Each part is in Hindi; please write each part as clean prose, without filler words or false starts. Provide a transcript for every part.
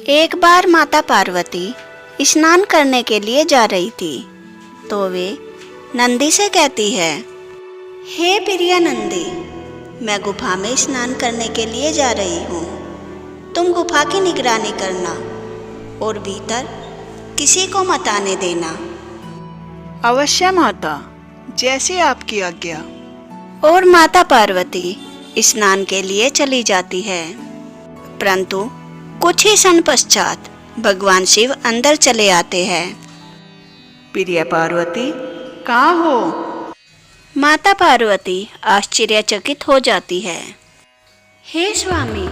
एक बार माता पार्वती स्नान करने के लिए जा रही थी तो वे नंदी से कहती है, हे प्रिया नंदी, मैं गुफा में स्नान करने के लिए जा रही हूँ। तुम गुफा की निगरानी करना और भीतर किसी को मत आने देना। अवश्य माता, जैसी आपकी आज्ञा। और माता पार्वती स्नान के लिए चली जाती है, परंतु कुछ ही क्षण पश्चात भगवान शिव अंदर चले आते हैं। प्रिय पार्वती, कहाँ हो? माता पार्वती आश्चर्यचकित हो जाती है। हे स्वामी,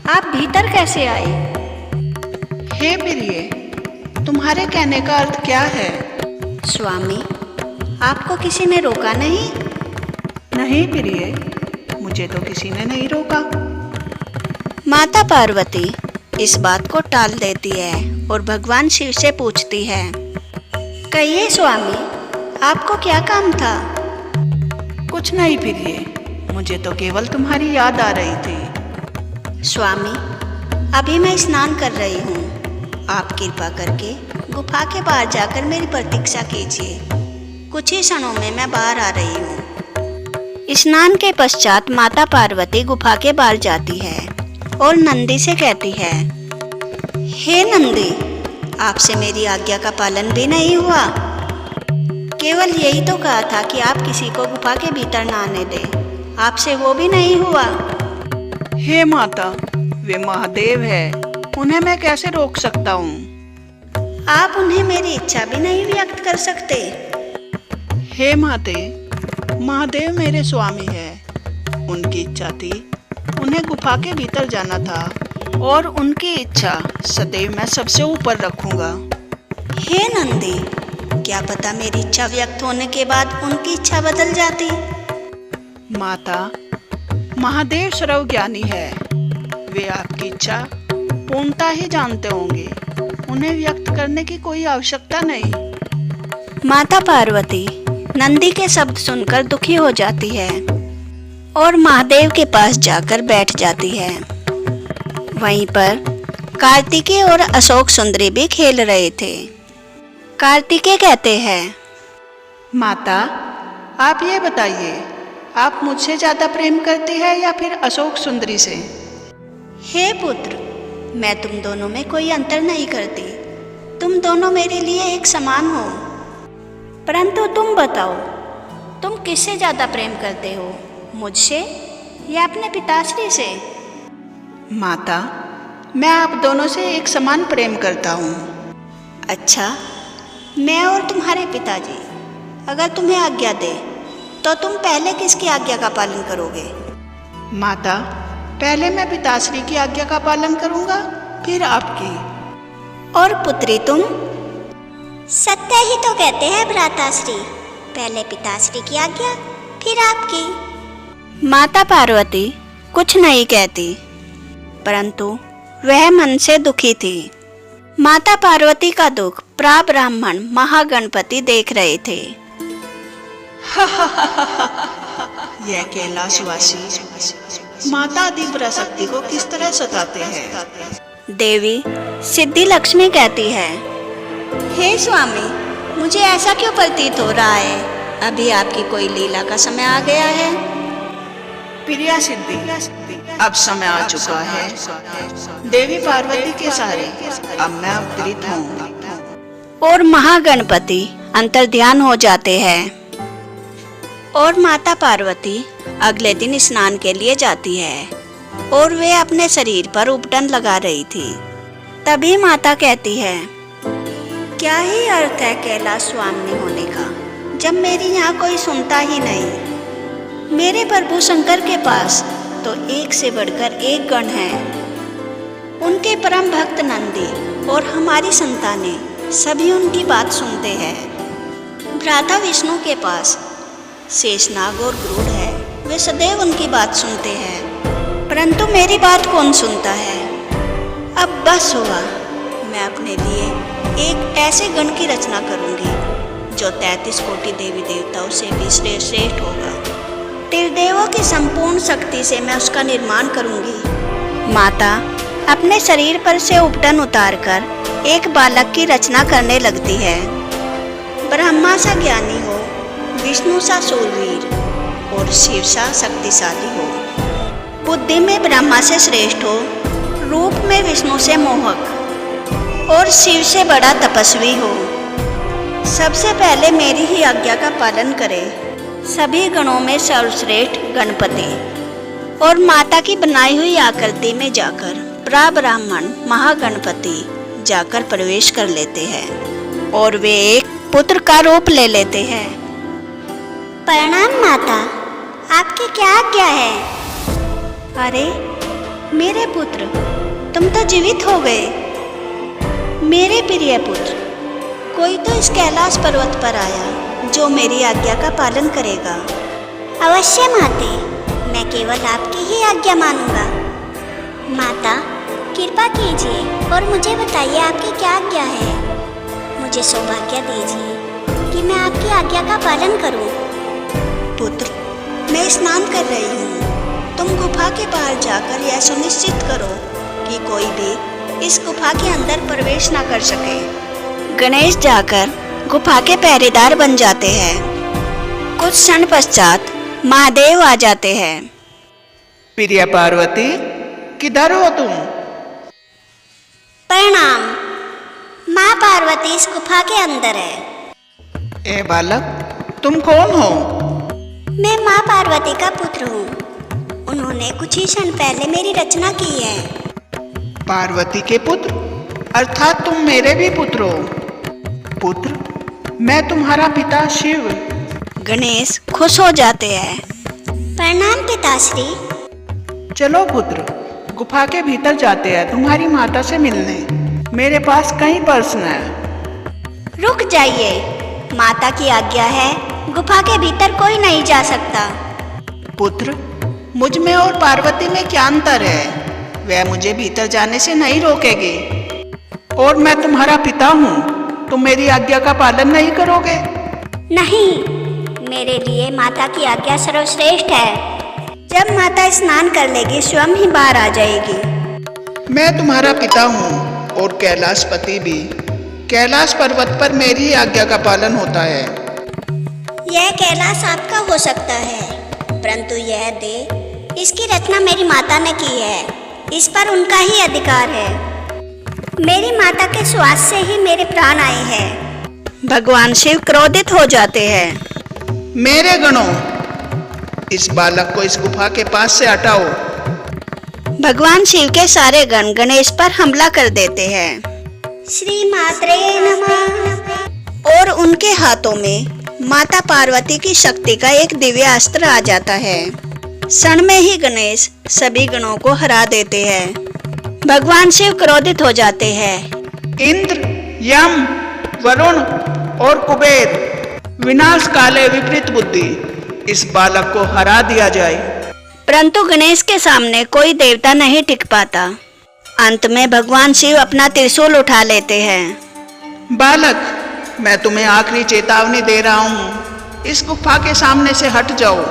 आप भीतर कैसे आए? हे प्रिय, तुम्हारे कहने का अर्थ क्या है? स्वामी, आपको किसी ने रोका नहीं? नहीं प्रिय, मुझे तो किसी ने नहीं रोका। माता पार्वती इस बात को टाल देती है और भगवान शिव से पूछती है, कहिए स्वामी, आपको क्या काम था? कुछ नहीं प्रिय, मुझे तो केवल तुम्हारी याद आ रही थी। स्वामी, अभी मैं स्नान कर रही हूँ। आप कृपा करके गुफा के बाहर जाकर मेरी प्रतीक्षा कीजिए। कुछ ही क्षणों में मैं बाहर आ रही हूँ। स्नान के पश्चात माता पार्वती गुफा के बाहर जाती है और नंदी से कहती है, हे नंदी, आपसे मेरी आज्ञा का पालन भी नहीं हुआ। केवल यही तो कहा था कि आप किसी को गुफा के भीतर ना आने दें, आपसे वो भी नहीं हुआ। हे माता, वे महादेव है, उन्हें मैं कैसे रोक सकता हूँ? आप उन्हें मेरी इच्छा भी नहीं व्यक्त कर सकते? हे माते, महादेव मेरे स्वामी है। उनकी इच्छा थी, उन्हें गुफा के भीतर जाना था और उनकी इच्छा सदैव मैं सबसे ऊपर रखूंगा। हे नंदी, क्या पता मेरी इच्छा व्यक्त होने के बाद उनकी इच्छा बदल जाती? माता, महादेव सर्वज्ञानी है, वे आपकी इच्छा पूर्णता ही जानते होंगे, उन्हें व्यक्त करने की कोई आवश्यकता नहीं। माता पार्वती नंदी के शब्द सुनकर दुखी हो जाती है और महादेव के पास जाकर बैठ जाती है। वहीं पर कार्तिकेय और अशोक सुंदरी भी खेल रहे थे। कार्तिकेय कहते हैं, माता, आप ये बताइए, आप मुझसे ज्यादा प्रेम करती है या फिर अशोक सुंदरी से? हे पुत्र, मैं तुम दोनों में कोई अंतर नहीं करती। तुम दोनों मेरे लिए एक समान हो। परंतु तुम बताओ, तुम किससे ज्यादा प्रेम करते हो, मुझसे या अपने पिताश्री से? माता, मैं आप दोनों से एक समान प्रेम करता हूँ। अच्छा, मैं और तुम्हारे पिताजी अगर तुम्हें आज्ञा दे तो तुम पहले किसकी आज्ञा का पालन करोगे? माता, पहले मैं पिताश्री की आज्ञा का पालन करूँगा, फिर आपकी। और पुत्री तुम? सत्य ही तो कहते हैं भ्राताश्री, पहले पिताश्री की आज्ञा फिर आपकी। माता पार्वती कुछ नहीं कहती, परंतु वह मन से दुखी थी। माता पार्वती का दुख प्राब्राह्मण महागणपति देख रहे थे। यह कैलाशवासी माता आदि पराशक्ति को किस तरह सताते हैं। देवी सिद्धि लक्ष्मी कहती है, हे स्वामी, मुझे ऐसा क्यों प्रतीत हो रहा है? अभी आपकी कोई लीला का समय आ गया है। प्रिया सिद्धि, अब समय आ चुका है। देवी पार्वती के सहारे अब मैं अवतरित हूँ। और महागणपति अंतर्ध्यान हो जाते हैं और माता पार्वती अगले दिन स्नान के लिए जाती है और वे अपने शरीर पर उपटन लगा रही थी। तभी माता कहती है, क्या ही अर्थ है कैलाश स्वामी होने का, जब मेरी यहाँ कोई सुनता ही नहीं। मेरे प्रभु शंकर के पास तो एक से बढ़कर एक गण है। उनके परम भक्त नंदी और हमारी संतानें सभी उनकी बात सुनते हैं। भ्राता विष्णु के पास शेषनाग और गरुड़ है, वे सदैव उनकी बात सुनते हैं, परंतु मेरी बात कौन सुनता है? अब बस हुआ, मैं अपने लिए एक ऐसे गण की रचना करूंगी जो 33 कोटि देवी देवताओं से भी श्रेष्ठ होगा। त्रिदेवों की संपूर्ण शक्ति से मैं उसका निर्माण करूंगी। माता, अपने शरीर पर से उपटन उतारकर एक बालक की रचना करने लगती है। ब्रह्मा सा ज्ञानी हो, विष्णु सा शूरवीर और शिव सा शक्तिशाली हो। बुद्धि में ब्रह्मा से श्रेष्ठ हो, रूप में विष्णु से मोहक और शिव से बड़ा तपस्वी हो। सबसे पहले मेरी ही आज्ञा का पालन करे। सभी गणों में सर्वश्रेष्ठ गणपति और माता की बनाई हुई आकृति में जाकर ब्राह्मण महागणपति जाकर प्रवेश कर लेते हैं और वे एक पुत्र का रूप ले लेते हैं। प्रणाम माता, आपकी क्या आज्ञा है? अरे मेरे पुत्र, तुम तो जीवित हो गए। मेरे प्रिय पुत्र, कोई तो इस कैलाश पर्वत पर आया जो मेरी आज्ञा का पालन करेगा। अवश्य माते, मैं केवल आपकी ही आज्ञा मानूंगा। माता, कृपा कीजिए और मुझे बताइए आपकी क्या आज्ञा है। मुझे सौभाग्य दीजिए कि मैं आपकी आज्ञा का पालन करूं। पुत्र, मैं स्नान कर रही हूँ। तुम गुफा के बाहर जाकर यह सुनिश्चित करो कि कोई भी इस गुफा के अंदर प्रवेश न कर सके। गणेश जाकर गुफा के पहरेदार बन जाते हैं। कुछ क्षण पश्चात महादेव आ जाते हैं। प्रिय पार्वती, किधर हो तुम? प्रणाम, माँ पार्वती इस गुफा के अंदर है। ए बालक, तुम कौन हो? मैं माँ पार्वती का पुत्र हूँ। उन्होंने कुछ ही क्षण पहले मेरी रचना की है। पार्वती के पुत्र, अर्थात तुम मेरे भी पुत्र हो। पुत्र, मैं तुम्हारा पिता शिव। गणेश खुश हो जाते हैं। प्रणाम पिताश्री। चलो पुत्र, गुफा के भीतर जाते हैं तुम्हारी माता से मिलने। मेरे पास कई प्रश्न है। रुक जाइए, माता की आज्ञा है, गुफा के भीतर कोई नहीं जा सकता। पुत्र, मुझ में और पार्वती में क्या अंतर है? वह मुझे भीतर जाने से नहीं रोकेगी। और मैं तुम्हारा पिता हूँ, तुम मेरी आज्ञा का पालन नहीं करोगे? नहीं, मेरे लिए माता की आज्ञा सर्वश्रेष्ठ है। जब माता स्नान कर लेगी स्वयं ही बाहर आ जाएगी। मैं तुम्हारा पिता हूँ और कैलाशपति भी। कैलाश पर्वत पर मेरी आज्ञा का पालन होता है। यह कैलाश आपका हो सकता है, परंतु यह देह, इसकी रचना मेरी माता ने की है। इस पर उनका ही अधिकार है। मेरी माता के श्वास से ही मेरे प्राण आए हैं। भगवान शिव क्रोधित हो जाते हैं। मेरे गणों, इस बालक को इस गुफा के पास से हटाओ। भगवान शिव के सारे गण गणेश पर हमला कर देते हैं। श्री मात्रे नमः। और उनके हाथों में माता पार्वती की शक्ति का एक दिव्य अस्त्र आ जाता है। क्षण में ही गणेश सभी गणों को हरा देते हैं। भगवान शिव क्रोधित हो जाते हैं। इंद्र, यम, वरुण और कुबेर, विनाश काले विपरीत बुद्धि, इस बालक को हरा दिया जाए। परंतु गणेश के सामने कोई देवता नहीं टिक पाता। अंत में भगवान शिव अपना त्रिशूल उठा लेते हैं। बालक, मैं तुम्हें आखिरी चेतावनी दे रहा हूँ, इस गुफा के सामने से हट जाओ।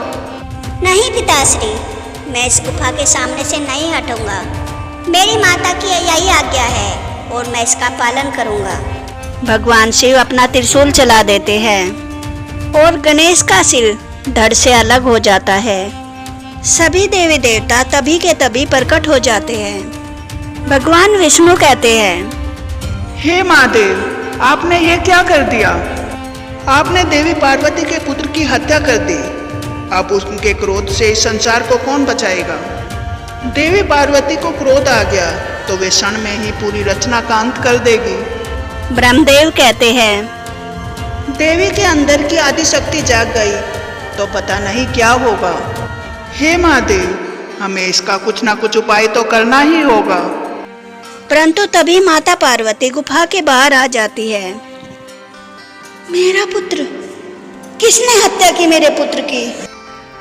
नहीं पिताश्री, मैं इस गुफा के सामने से नहीं हटूंगा। मेरी माता की यही आज्ञा है और मैं इसका पालन करूंगा। भगवान शिव अपना त्रिशूल चला देते हैं और गणेश का सिर धड़ से अलग हो जाता है। सभी देवी देवता तभी के तभी प्रकट हो जाते हैं। भगवान विष्णु कहते हैं, हे महादेव, आपने ये क्या कर दिया? आपने देवी पार्वती के पुत्र की हत्या कर दी। अब उनके क्रोध से इस संसार को कौन बचाएगा? देवी पार्वती को क्रोध आ गया तो वे क्षण में ही पूरी रचना का अंत कर देगी। ब्रह्मदेव कहते हैं, देवी के अंदर की आदि शक्ति जाग गई तो पता नहीं क्या होगा। हे महादेव, हमें इसका कुछ ना कुछ उपाय तो करना ही होगा। परंतु तभी माता पार्वती गुफा के बाहर आ जाती है। मेरा पुत्र, किसने हत्या की मेरे पुत्र की?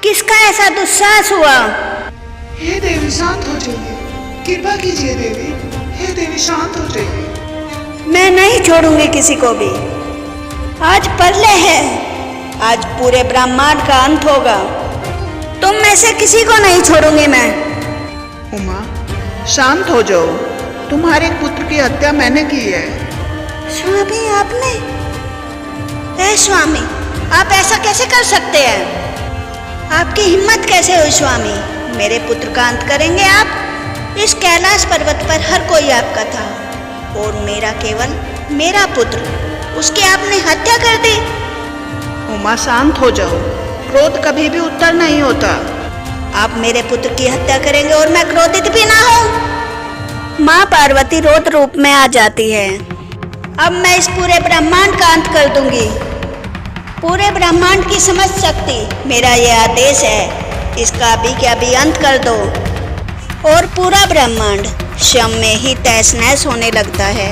किसका ऐसा दुस्साहस हुआ? हे देवी, शांत हो जाइए, कृपा कीजिए देवी। हे देवी, शांत हो जाइए। मैं नहीं छोड़ूंगी किसी को भी। आज प्रलय है, आज पूरे ब्रह्मांड का अंत होगा। तुम में से किसी को नहीं छोड़ूंगी मैं। उमा, शांत हो जाओ। तुम्हारे पुत्र की हत्या मैंने की है। स्वामी आपने? हे स्वामी, आप ऐसा कैसे कर सकते हैं? आपकी हिम्मत कैसे हुई स्वामी? मेरे पुत्र का अंत करेंगे आप? इस कैलाश पर्वत पर हर कोई आपका था और मेरा केवल मेरा पुत्र, उसकी आपने हत्या कर दी। उमा शांत हो जाओ, क्रोध कभी भी उत्तर नहीं होता। आप मेरे पुत्र की हत्या करेंगे और मैं क्रोधित भी ना हूँ? माँ पार्वती रोध रूप में आ जाती है। अब मैं इस पूरे ब्रह्मांड का अंत कर दूंगी। पूरे ब्रह्मांड की समझ शक्ति मेरा ये आदेश है, इसका अभी के अभी अंत कर दो। और पूरा ब्रह्मांड क्षण में ही तहस नहस होने लगता है।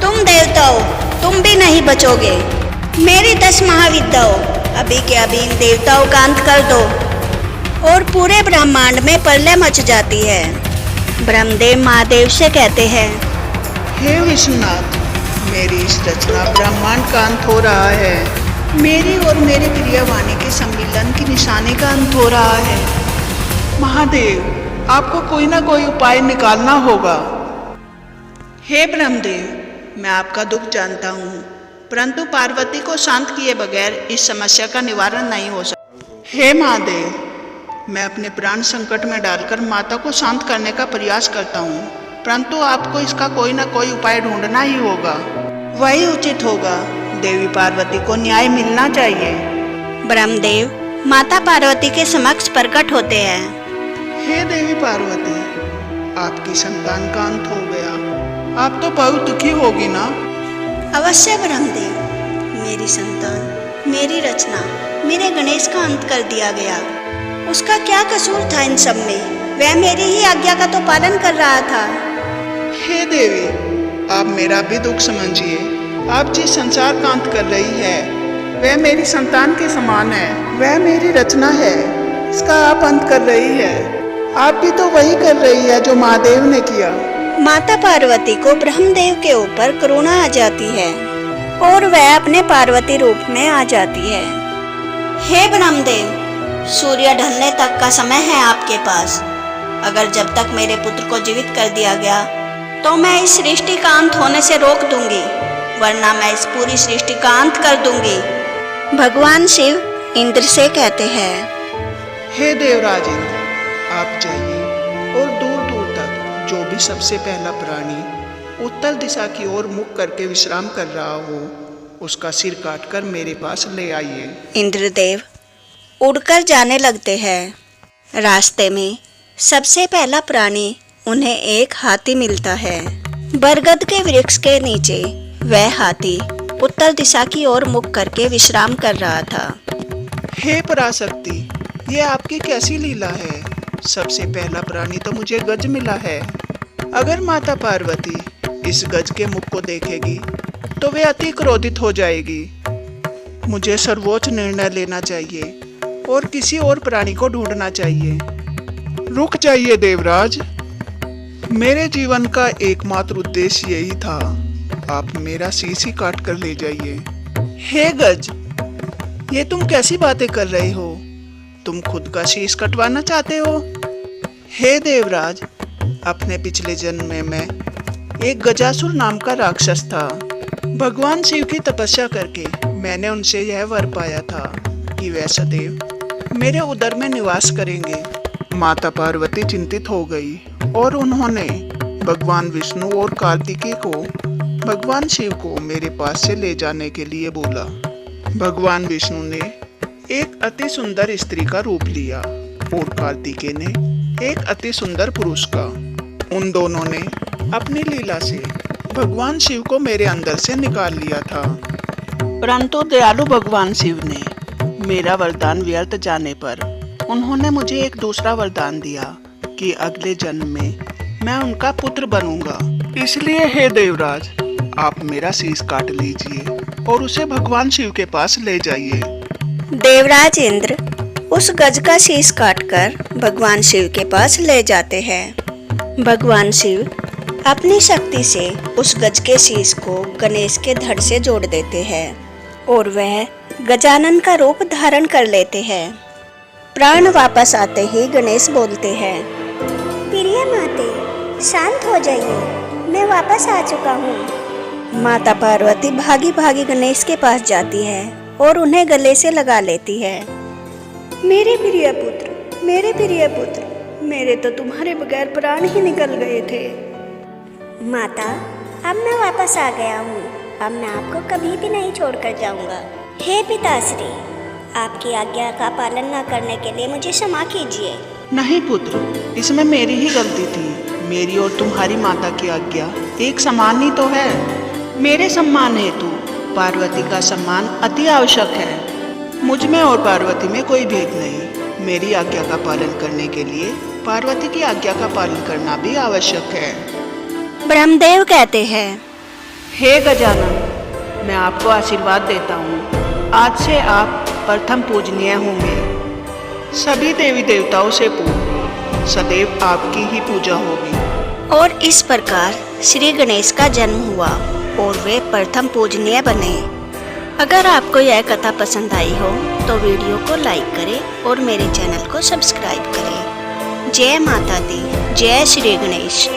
तुम देवताओं, तुम भी नहीं बचोगे। मेरी 10 महाविद्याओं, अभी के अभी इन देवताओं का अंत कर दो। और पूरे ब्रह्मांड में प्रलय मच जाती है। ब्रह्मदेव महादेव से कहते हैं, हे विष्णुनाथ, मेरी इस रचना ब्रह्मांड का अंत हो रहा है। मेरी और मेरे प्रिय वाणी के सम्मिलन की निशानी का अंत हो रहा है। महादेव, आपको कोई ना कोई उपाय निकालना होगा। हे ब्रह्मदेव, मैं आपका दुख जानता हूँ, परंतु पार्वती को शांत किए बगैर इस समस्या का निवारण नहीं हो सकता। हे महादेव, मैं अपने प्राण संकट में डालकर माता को शांत करने का प्रयास करता हूँ, परंतु आपको इसका कोई ना कोई उपाय ढूंढना ही होगा। वही उचित होगा। देवी पार्वती को न्याय मिलना चाहिए। ब्रह्मदेव माता पार्वती के समक्ष प्रकट होते हैं। हे देवी पार्वती, आपकी संतान का अंत हो गया। आप तो बहुत दुखी होगी ना? अवश्य ब्रह्मदेव, मेरी संतान, मेरी रचना, मेरे गणेश का अंत कर दिया गया। उसका क्या कसूर था इन सब में? वह मेरी ही आज्ञा का तो पालन कर रहा था। हे देवी, आप मेरा भी दुख समझिए। आप जिस संसार का अंत कर रही है, वह मेरी संतान के समान है। वह मेरी रचना है, इसका आप अंत कर रही है। आप भी तो वही कर रही है जो महादेव ने किया। माता पार्वती को ब्रह्मदेव के ऊपर करुणा आ जाती है और वह अपने पार्वती रूप में आ जाती है। हे ब्रह्मदेव, सूर्य ढलने तक का समय है आपके पास। अगर जब तक मेरे पुत्र को जीवित कर दिया गया तो मैं इस सृष्टि का अंत होने से रोक दूंगी, वरना मैं इस पूरी सृष्टि का अंत कर दूंगी। भगवान शिव इंद्र से कहते हैं, हे देवराज इंद्र, आप जाइए और दूर दूर तक जो भी सबसे पहला प्राणी उत्तर दिशा की ओर मुख करके विश्राम कर रहा हो, उसका सिर काटकर मेरे पास ले आइए। इंद्रदेव उड़कर जाने लगते हैं। रास्ते में सबसे पहला प्राणी उन्हें एक हाथी मिलता है। बरगद के वृक्ष के नीचे वह हाथी उत्तर दिशा की ओर मुख करके विश्राम कर रहा था। हे पराशक्ति, ये आपकी कैसी लीला है? सबसे पहला प्राणी तो मुझे गज मिला है। अगर माता पार्वती इस गज के मुख को देखेगी तो वे अति क्रोधित हो जाएगी। मुझे सर्वोच्च निर्णय लेना चाहिए और किसी और प्राणी को ढूंढना चाहिए। रुक जाइए देवराज, मेरे जीवन का एकमात्र उद्देश्य यही था। आप मेरा शीश ही काट कर ले जाइए। हे गज, ये तुम कैसी बातें कर रहे हो? तुम खुद का शीश कटवाना चाहते हो? हे देवराज, अपने पिछले जन्म में मैं एक गजासुर नाम का राक्षस था। भगवान शिव की तपस्या करके मैंने उनसे यह वर पाया था कि वह सदैव मेरे उदर में निवास करेंगे। माता पार्वती चिंतित हो गई और उन्होंने भगवान विष्णु और कार्तिकेय को भगवान शिव को मेरे पास से ले जाने के लिए बोला। भगवान विष्णु ने एक अति सुंदर स्त्री का रूप लिया और कार्तिकेय ने एक अति सुंदर पुरुष का। उन दोनों ने अपनी लीला से भगवान शिव को मेरे अंदर से निकाल लिया था, परंतु दयालु भगवान शिव ने मेरा वरदान व्यर्थ जाने पर उन्होंने मुझे एक दूसरा वरदान दिया कि अगले जन्म में मैं उनका पुत्र बनूंगा। इसलिए हे देवराज, आप मेरा शीश काट लीजिए और उसे भगवान शिव के पास ले जाइए। देवराज इंद्र उस गज का शीश काटकर भगवान शिव के पास ले जाते हैं। भगवान शिव अपनी शक्ति से उस गज के शीश को गणेश के धड़ से जोड़ देते हैं और वह गजानन का रूप धारण कर लेते हैं। प्राण वापस आते ही गणेश बोलते हैं, प्रिय माते, शांत हो जाइए, मैं वापस आ चुका हूँ। माता पार्वती भागी भागी गणेश के पास जाती है और उन्हें गले से लगा लेती है। मेरे प्रिय पुत्र, मेरे प्रिय पुत्र, मेरे तो तुम्हारे बगैर प्राण ही निकल गए थे। माता, अब मैं वापस आ गया हूँ। अब मैं आपको कभी भी नहीं छोड़कर जाऊँगा। हे पिताश्री, आपकी आज्ञा का पालन न करने के लिए मुझे क्षमा कीजिए। नहीं पुत्र, इसमें मेरी ही गलती थी। मेरी और तुम्हारी माता की आज्ञा एक समान ही तो है। मेरे सम्मान हेतु पार्वती का सम्मान अति आवश्यक है। मुझ में और पार्वती में कोई भेद नहीं। मेरी आज्ञा का पालन करने के लिए पार्वती की आज्ञा का पालन करना भी आवश्यक है। ब्रह्मदेव कहते हैं, हे गजानन, मैं आपको आशीर्वाद देता हूँ। आज से आप प्रथम पूजनीय होंगे। सभी देवी देवताओं से पूर्व सदैव आपकी ही पूजा होगी। और इस प्रकार श्री गणेश का जन्म हुआ और वे प्रथम पूजनीय बने। अगर आपको यह कथा पसंद आई हो तो वीडियो को लाइक करें और मेरे चैनल को सब्सक्राइब करें। जय माता दी, जय श्री गणेश।